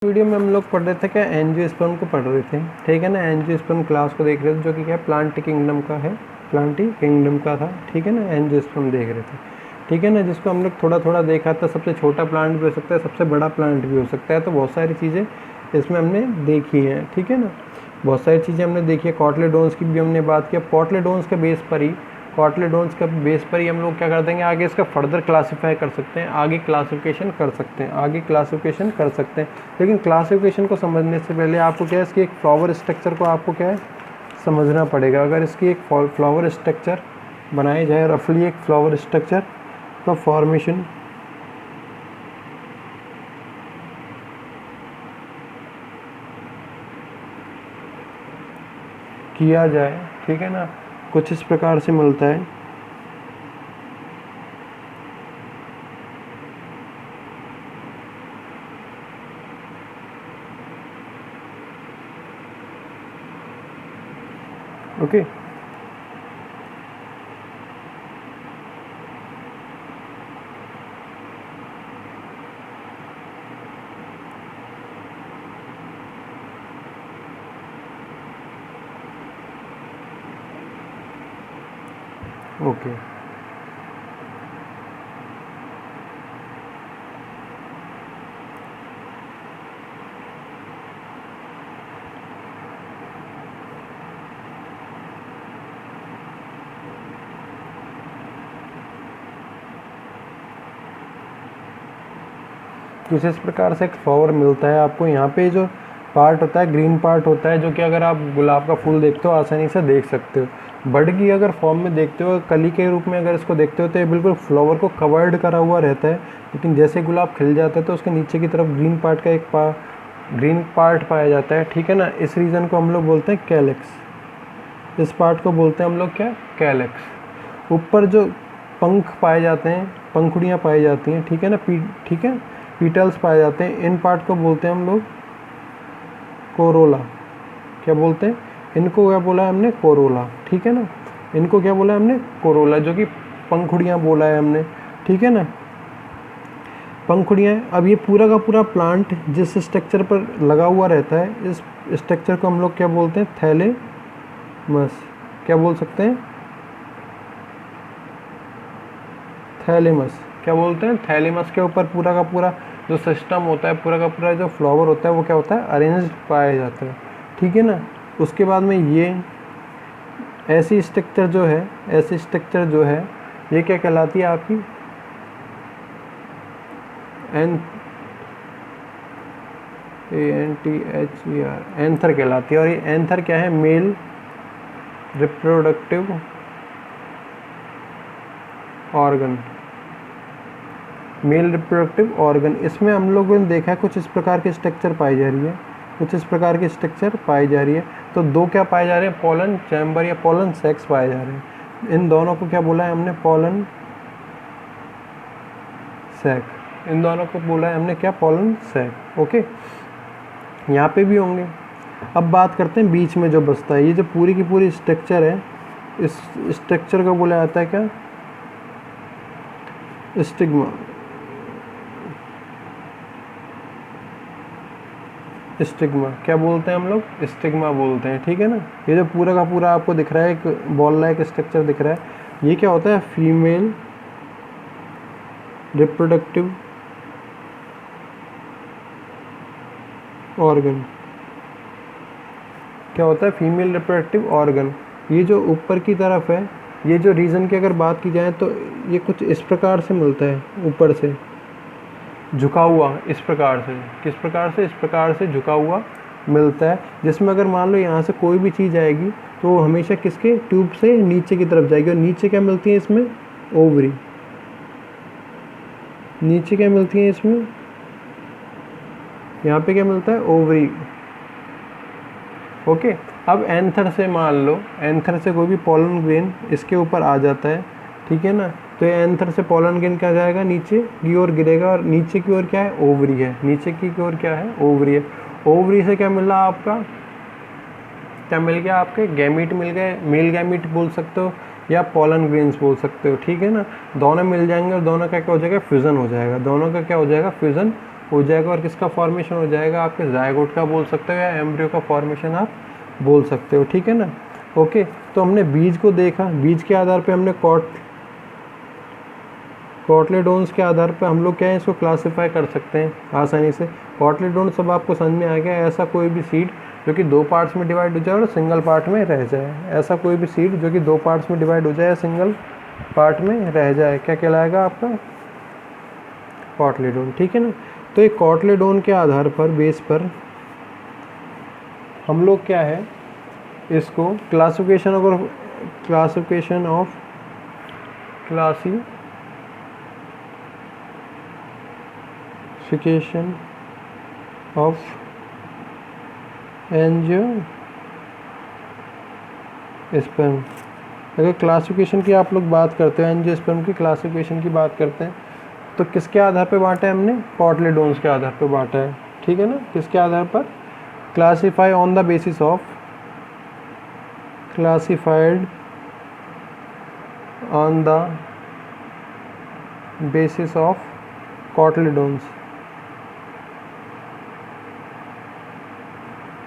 Video में हम लोग पढ़ रहे थे क्या, एंजियोस्पर्म को पढ़ रहे थे, ठीक है ना। एंजियोस्पर्म क्लास को देख रहे थे जो कि क्या प्लांट किंगडम का है, प्लांट किंगडम का था, ठीक है ना। एंजियोस्पर्म देख रहे थे, ठीक है ना, जिसको हम लोग थोड़ा थोड़ा देखा था। सबसे छोटा प्लांट भी हो सकता है, सबसे बड़ा प्लांट भी हो सकता है। तो बहुत सारी चीज़ें इसमें हमने देखी हैं, ठीक है ना। बहुत सारी चीज़ें हमने देखी है। कॉटलेडोन्स की भी हमने बात किया। कॉटलेडोन्स के बेस पर ही हम लोग क्या कर देंगे, आगे इसका फर्दर क्लासीफाई कर सकते हैं, आगे क्लासिफिकेशन कर सकते हैं, लेकिन क्लासिफिकेशन को समझने से पहले आपको क्या है, इसकी एक फ्लावर स्ट्रक्चर को आपको क्या है समझना पड़ेगा। अगर इसकी एक फ्लावर स्ट्रक्चर बनाई जाए, रफली एक फ्लावर स्ट्रक्चर का फॉर्मेशन किया जाए, ठीक है ना, कुछ इस प्रकार से मिलता है। ओके, ओके, कुछ इस प्रकार से एक फ्लावर मिलता है आपको। यहाँ पे जो पार्ट होता है, ग्रीन पार्ट होता है, जो कि अगर आप गुलाब का फूल देखते हो आसानी से देख सकते हो। बड की अगर फॉर्म में देखते हो, कली के रूप में अगर इसको देखते हो, तो ये बिल्कुल फ्लावर को कवर्ड करा हुआ रहता है। लेकिन जैसे गुलाब खिल जाता है तो उसके नीचे की तरफ ग्रीन पार्ट का एक ग्रीन पार्ट पाया जाता है, ठीक है ना। इस रीजन को हम लोग बोलते हैं कैलेक्स। इस पार्ट को बोलते हैं हम लोग क्या, कैलेक्स। ऊपर जो पंख पाए जाते हैं, पंखुड़ियाँ पाई जाती हैं, ठीक है ना, ठीक है, पीटल्स पाए जाते हैं। इन पार्ट को बोलते हैं हम लोग कोरोला। क्या बोलते हैं इनको, क्या बोला है हमने, कोरोला, ठीक है ना। इनको क्या बोला है हमने, कोरोला, जो कि पंखुड़ियाँ बोला है हमने, ठीक है ना, पंखुड़ियाँ। अब ये पूरा का पूरा प्लांट जिस स्ट्रक्चर पर लगा हुआ रहता है, इस स्ट्रक्चर को हम लोग क्या बोलते हैं, थैलेमस। क्या बोल सकते हैं, थैलेमस। क्या बोलते हैं, थैलेमस के ऊपर पूरा का पूरा जो सिस्टम होता है, पूरा का पूरा जो फ्लावर होता है, वो क्या होता है, अरेंज्ड पाया जाता है, ठीक है ना। उसके बाद में ये ऐसी स्ट्रक्चर जो है, ये क्या कहलाती है आपकी, एंथर कहलाती है। और ये एंथर क्या है, मेल रिप्रोडक्टिव ऑर्गन। इसमें हम लोगों ने देखा है कुछ इस प्रकार की स्ट्रक्चर पाई जा रही है, तो दो क्या पाए जा रहे हैं, पोलन चैम्बर या पोलन सेक्स पाए जा रहे हैं। इन दोनों को क्या बोला है हमने, पोलन सैक। इन दोनों को बोला है हमने क्या, पोलन सैक। ओके, यहाँ पे भी होंगे। अब बात करते हैं बीच में जो बचता है, ये जो पूरी की पूरी स्ट्रक्चर है, इस स्ट्रक्चर को बोला जाता है क्या, स्टिग्मा। क्या बोलते हैं हम लोग, स्टिग्मा बोलते हैं, ठीक है ना। ये जो पूरा का पूरा आपको दिख रहा है, एक बॉल लाइक स्ट्रक्चर दिख रहा है, ये क्या होता है, फीमेल रिप्रोडक्टिव ऑर्गन। क्या होता है, फीमेल रिप्रोडक्टिव ऑर्गन। ये जो ऊपर की तरफ है, ये जो रीजन की अगर बात की जाए, तो ये कुछ इस प्रकार से मिलता है, ऊपर से झुका हुआ, इस प्रकार से, किस प्रकार से, इस प्रकार से झुका हुआ मिलता है। जिसमें अगर मान लो यहाँ से कोई भी चीज़ आएगी, तो वो हमेशा किसके, ट्यूब से नीचे की तरफ जाएगी। और नीचे क्या मिलती है इसमें, ओवरी। नीचे क्या मिलती है इसमें, यहाँ पे क्या मिलता है, ओवरी। ओके, अब एंथर से मान लो, एंथर से कोई भी पोलन ग्रेन इसके ऊपर आ जाता है, ठीक है ना। तो ये एंथर से पोलन ग्रेन क्या जाएगा, नीचे की ओर गिरेगा। और नीचे की ओर क्या है, ओवरी है। नीचे की ओर क्या है, ओवरी है। ओवरी से क्या मिला आपका, क्या मिल गया, आपके गैमीट मिल गए। मेल गैमीट बोल सकते हो या पोलन ग्रेन्स बोल सकते हो, ठीक है ना। दोनों मिल जाएंगे और दोनों का क्या हो जाएगा, फ्यूज़न हो जाएगा। दोनों का क्या हो जाएगा, फ्यूज़न हो जाएगा और किसका फॉर्मेशन हो जाएगा, आपके जायगोट का बोल सकते हो या एम्ब्रियो का फॉर्मेशन आप बोल सकते हो, ठीक है ना। ओके, तो हमने बीज को देखा, बीज के आधार पे हमने कॉटलेडोन्स के आधार पे हम लोग क्या है इसको क्लासीफाई कर सकते हैं आसानी से। कॉटलेडोन्स सब आपको समझ में आ गया, ऐसा कोई भी सीड जो कि 2 पार्ट्स में डिवाइड हो जाए और सिंगल पार्ट में रह जाए, ऐसा कोई भी सीड जो कि 2 पार्ट्स में डिवाइड हो जाए या सिंगल पार्ट में रह जाए, क्या कहलाएगा आपका कॉटलेडोन, ठीक है ना। तो एक कॉटलेडोन के आधार पर बेस पर हम लोग क्या है इसको क्लासिफिकेशन ऑफ एंजियोस्पर्म, अगर क्लासिफिकेशन की आप लोग बात करते हैं, एंजियोस्पर्म की क्लासिफिकेशन की बात करते हैं, तो किसके आधार पे बांटा है हमने, कॉटलेडोन्स के आधार पे बांटा है, ठीक है ना। किसके आधार पर, classified on the basis of cotyledons,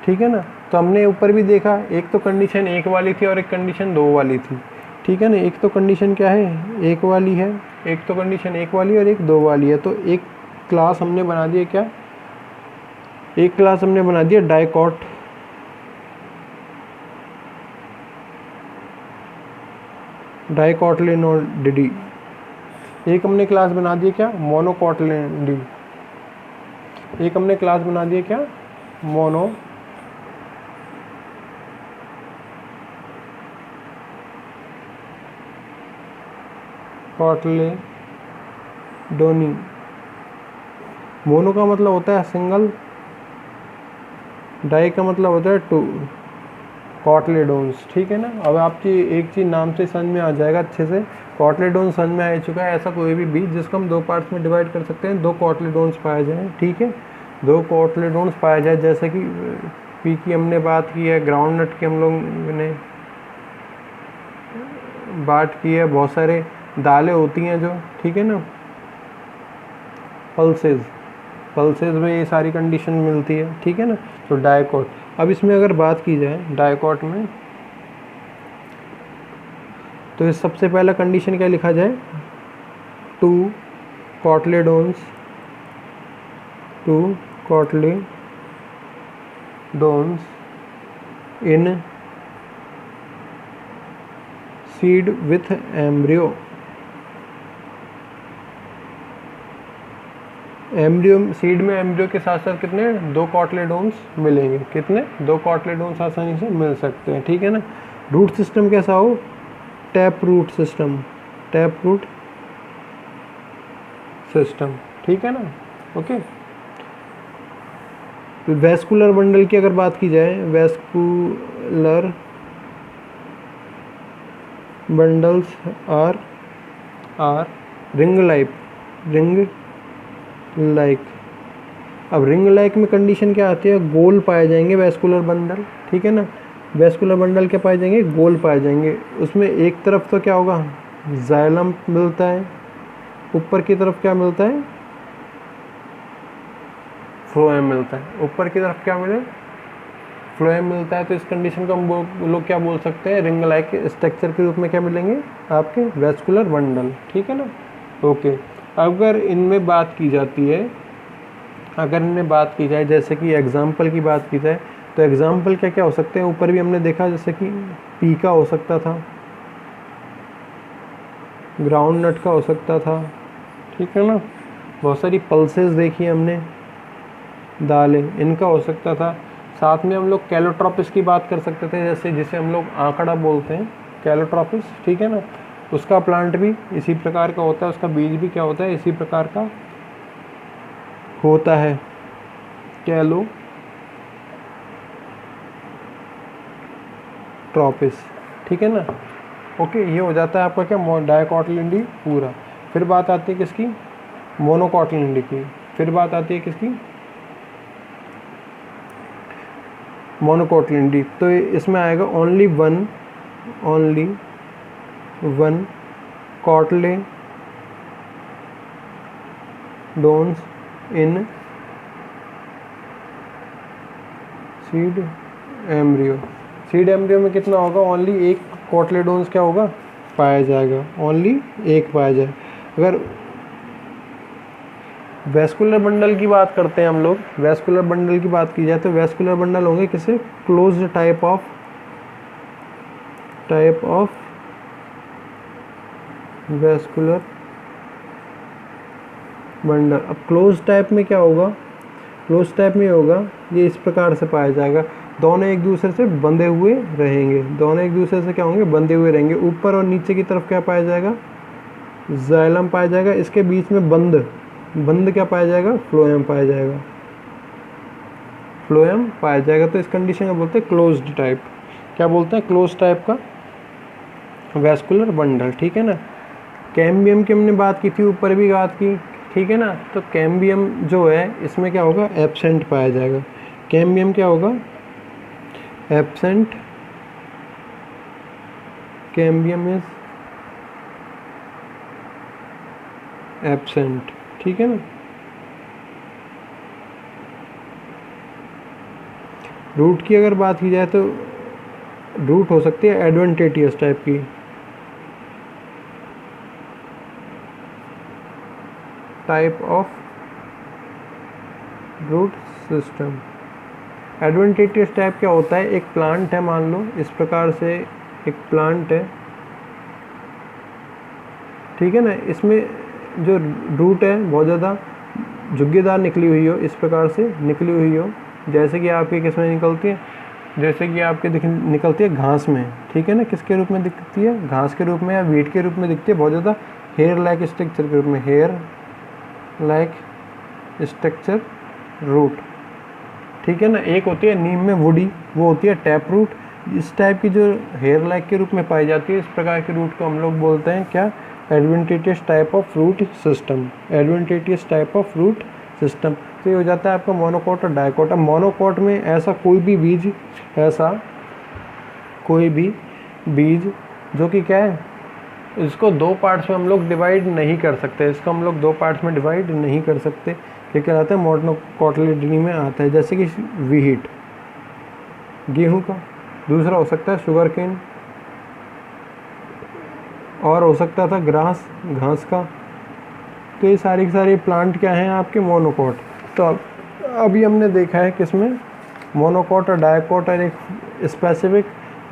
ठीक है ना। तो हमने ऊपर भी देखा, एक तो कंडीशन 1 वाली थी और एक कंडीशन 2 वाली थी, ठीक है ना। एक तो कंडीशन क्या है 1 वाली है, एक तो कंडीशन 1 वाली और एक 2 वाली है। तो एक क्लास हमने बना दिया, क्या एक क्लास हमने बना दिया डाइकॉटलिनोइडी, एक हमने क्लास बना दिया क्या मोनोकॉटलिनोइडी, एक हमने क्लास बना दिया क्या कॉटलेडोनी। मोनो का मतलब होता है सिंगल, डाई का मतलब होता है 2 कॉटलेडोन्स, ठीक है ना। अब आपकी एक चीज़ नाम से समझ में आ जाएगा अच्छे से, कॉटलेडोन्स समझ में आ चुका है, ऐसा कोई भी बीज जिसको हम 2 पार्ट्स में डिवाइड कर सकते हैं, 2 कॉटलेडोन्स पाए जाएँ, ठीक है, 2 कॉटलेडोन्स पाए जाए। जैसे कि पी की हमने बात की है, ग्राउंड नट की हम लोग ने बात की है, बहुत सारे दालें होती हैं जो, ठीक है ना, पल्सेज में ये सारी कंडीशन मिलती है, ठीक है ना। तो डाइकॉट, अब इसमें अगर बात की जाए डाइकॉट में, तो इस सबसे पहला कंडीशन क्या लिखा जाए, 2 कॉटलेडोन्स इन सीड विथ एम्ब्रियो, सीड में एम्ब्रियो के साथ साथ कितने 2 कॉटलेडोन्स मिलेंगे, कितने 2 कॉटलेडोन्स आसानी से मिल सकते हैं, ठीक है ना। रूट सिस्टम कैसा हो, टैप रूट सिस्टम, ठीक है ना। ओके, वेस्कुलर बंडल की अगर बात की जाए, vascular bundles R ring like. अब रिंग लाइक में कंडीशन क्या आती है, गोल पाए जाएंगे वेस्कुलर बंडल, ठीक है ना। वेस्कुलर बंडल क्या पाए जाएंगे, गोल पाए जाएंगे। उसमें एक तरफ तो क्या होगा, जाइलम मिलता है, ऊपर की तरफ क्या मिलता है, फ्लोएम मिलता है, ऊपर की तरफ क्या मिले, फ्लोएम मिलता है। तो इस कंडीशन को हम लोग क्या बोल सकते हैं, रिंग लाइक स्ट्रक्चर के रूप में क्या मिलेंगे आपके वेस्कुलर बंडल, ठीक है ना। ओके, अगर इनमें बात की जाती है, अगर इनमें बात की जाए, जैसे कि एग्जाम्पल की बात की जाए, तो एग्जाम्पल क्या क्या हो सकते हैं, ऊपर भी हमने देखा, जैसे कि पी का हो सकता था, ग्राउंड नट का हो सकता था, ठीक है ना। बहुत सारी पल्सेस देखी हमने, दालें, इनका हो सकता था। साथ में हम लोग कैलोट्रोपिस की बात कर सकते थे, जैसे जिसे हम लोग आंकड़ा बोलते हैं, कैलोट्रोपिस, ठीक है ना। उसका प्लांट भी इसी प्रकार का होता है, उसका बीज भी क्या होता है, इसी प्रकार का होता है, कैलोट्रोपिस, ठीक है ना। ओके, ये हो जाता है आपका क्या डाइकॉटिलिडी पूरा। फिर बात आती है किसकी, मोनोकॉटिलिडी की। फिर बात आती है किसकी, मोनोकॉटिलिडी। तो इसमें आएगा ओनली वन कॉटलेडोन्स इन सीड एम्ब्रियो, सीड एम्ब्रियो में कितना होगा, ओनली एक कोटलेडोन्स क्या होगा, पाया जाएगा, ओनली एक पाया जाए। अगर वेस्कुलर बंडल की बात करते हैं हम लोग, वेस्कुलर बंडल की बात की जाए तो वेस्कुलर बंडल होंगे किसे, closed type of vascular bundle. अब क्लोज टाइप में क्या होगा, क्लोज टाइप में होगा ये इस प्रकार से पाया जाएगा, दोनों एक दूसरे से बंधे हुए रहेंगे, दोनों एक दूसरे से क्या होंगे, बंधे हुए रहेंगे। ऊपर और नीचे की तरफ क्या पाया जाएगा, जाइलम पाया जाएगा, इसके बीच में बंद क्या पाया जाएगा, फ्लोएम पाया जाएगा, फ्लोएम पाया जाएगा। तो इस कंडीशन को बोलते हैं क्लोज्ड टाइप, क्या बोलते हैं, क्लोज टाइप का वेस्कुलर बंडल, ठीक है ना। कैम्बियम की हमने बात की थी, ऊपर भी बात की, ठीक है ना। तो कैम्बियम जो है इसमें क्या होगा, एब्सेंट पाया जाएगा, कैम्बियम क्या होगा, एब्सेंट, कैम्बियम इज एब्सेंट, ठीक है ना। रूट की अगर बात की जाए तो रूट हो सकती है एडवेंटेटियस टाइप की, type of root system. Adventitious type क्या होता है, एक प्लांट है, मान लो इस प्रकार से एक प्लांट है, ठीक है ना, इसमें जो रूट है बहुत ज़्यादा झुग्गीदार निकली हुई हो, इस प्रकार से निकली हुई हो, जैसे कि आपके किसमें निकलती है, जैसे कि आपके निकलती है घास में, ठीक है ना, किसके रूप में दिखती है, घास के रूप में या वीट के रूप में दिखती है, बहुत ज़्यादा हेयर लाइक स्ट्रक्चर के रूप में, हेयर लाइक स्ट्रक्चर रूट, ठीक है ना। एक होती है नीम में वुडी, वो होती है टैप रूट, इस टाइप की जो हेयर लाइक के रूप में पाई जाती है, इस प्रकार के रूट को हम लोग बोलते हैं क्या, adventitious type of root system, adventitious type of root system. तो ये हो जाता है आपका मोनोकोट और डाइकोट। अब मोनोकोट में ऐसा कोई भी बीज जो कि क्या है, इसको दो पार्ट्स में हम लोग डिवाइड नहीं कर सकते, इसको हम लोग दो पार्ट्स में डिवाइड नहीं कर सकते, ये क्या आता है, मोनोकोटिलिडनी में आता है। जैसे कि व्हीट, गेहूं का, दूसरा हो सकता है शुगर केन, और हो सकता था घास का। तो ये सारी की सारी प्लांट क्या हैं आपके, मोनोकोट। तो अभी हमने देखा है किसमें, मोनोकोट और डाइकोट, और एक स्पेसिफिक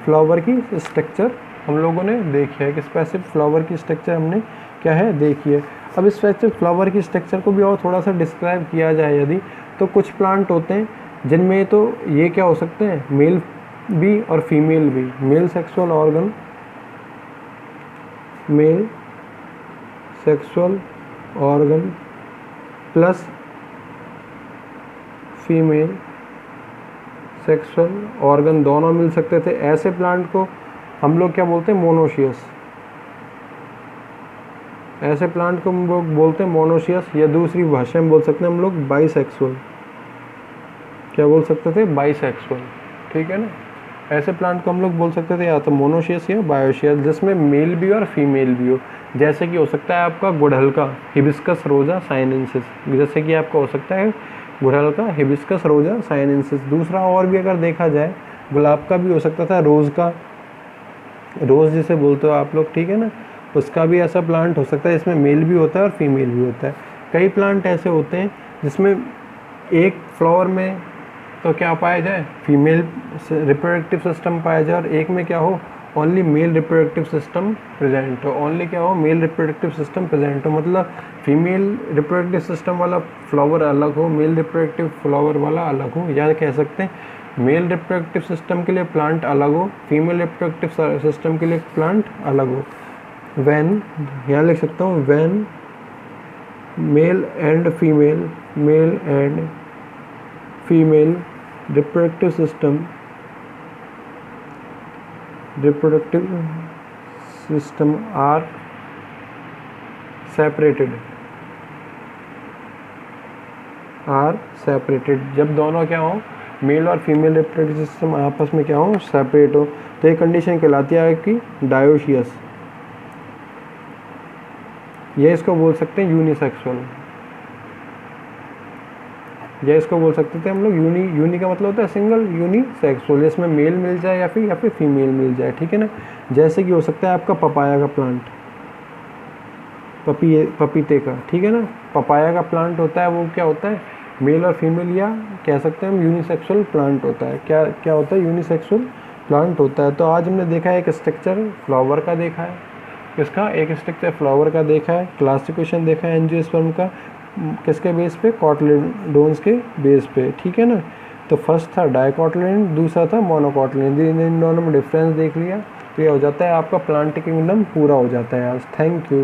फ्लावर की स्ट्रक्चर हम लोगों ने देखी है कि स्पेसिफिक फ्लावर की स्ट्रक्चर हमने क्या है देखी है। अब इस स्पेसिफिक फ्लावर की स्ट्रक्चर को भी और थोड़ा सा डिस्क्राइब किया जाए यदि, तो कुछ प्लांट होते हैं जिनमें तो ये क्या हो सकते हैं, मेल भी और फीमेल भी, male sexual organ, male sexual organ plus female sexual organ दोनों मिल सकते थे। ऐसे प्लांट को हम लोग क्या बोलते हैं, मोनोशियस। ऐसे प्लांट को हम लोग बोलते हैं मोनोशियस, या दूसरी भाषा में बोल सकते हैं हम लोग बाइसेक्सुअल। क्या बोल सकते थे, बाइसेक्सुअल, ठीक है ना। ऐसे प्लांट को हम लोग बोल सकते थे या तो मोनोशियस या बायोशियस, जिसमें मेल भी और फीमेल भी हो। जैसे कि हो सकता है आपका गुड़हल का, हिबिस्कस रोजा साइनेंसिस, जैसे कि आपका हो सकता है गुड़हल का हिबिस्कस रोजा साइनेंसिस। दूसरा और भी अगर देखा जाए, गुलाब का भी हो सकता था, रोज़ का, रोज़ जिसे बोलते हो आप लोग, ठीक है ना, उसका भी ऐसा प्लांट हो सकता है इसमें मेल भी होता है और फीमेल भी होता है। कई प्लांट ऐसे होते हैं जिसमें एक फ्लावर में तो क्या पाया जाए, फीमेल रिप्रोडक्टिव सिस्टम पाया जाए, और एक में क्या हो, only male reproductive system present हो, ओनली क्या हो, मेल रिप्रोडक्टिव सिस्टम प्रेजेंट हो। मतलब फीमेल रिप्रोडक्टिव सिस्टम वाला फ्लावर अलग हो, मेल रिप्रोडक्टिव फ्लावर वाला अलग हो, या कह सकते हैं मेल रिप्रोडक्टिव सिस्टम के लिए प्लांट अलग हो, फीमेल रिप्रोडक्टिव सिस्टम के लिए प्लांट अलग हो। व्हेन, यहाँ लिख सकता हूँ, when male and female reproductive system are separated, जब दोनों क्या हो, मेल और फीमेल रिप्रोडक्टिव सिस्टम आपस में क्या हो, सेपरेट हो, तो ये कंडीशन कहलाती है कि डायोशियस। ये इसको बोल सकते हैं यूनिसेक्सुअल। या इसको बोल सकते थे हम लोग यूनी का मतलब होता है सिंगल, यूनिसेक्सुअल, इसमें मेल मिल जाए या फिर फीमेल मिल जाए, ठीक है ना। जैसे कि हो सकता है आपका पपाया का प्लांट, पपीते का, ठीक है ना। पपाया का प्लांट होता है वो क्या होता है, मेल और फीमेल, या कह सकते हैं हम यूनिसेक्सुअल प्लांट होता है। क्या क्या होता है, यूनिसेक्सुअल प्लांट होता है। तो आज हमने देखा है एक स्ट्रक्चर फ्लावर का देखा है, किसका, एक स्ट्रक्चर फ्लावर का देखा है, क्लासिफिकेशन देखा है एंजियोस्पर्म का, किसके बेस पे, कॉटलिडोन्स के बेस पे, ठीक है ना। तो फर्स्ट था डाइकोटिलेडन, दूसरा था मोनोकोटिलेडन, इन दोनों में डिफरेंस देख लिया तो ये हो जाता है आपका प्लांट किंगडम पूरा हो जाता है आज। Thank you.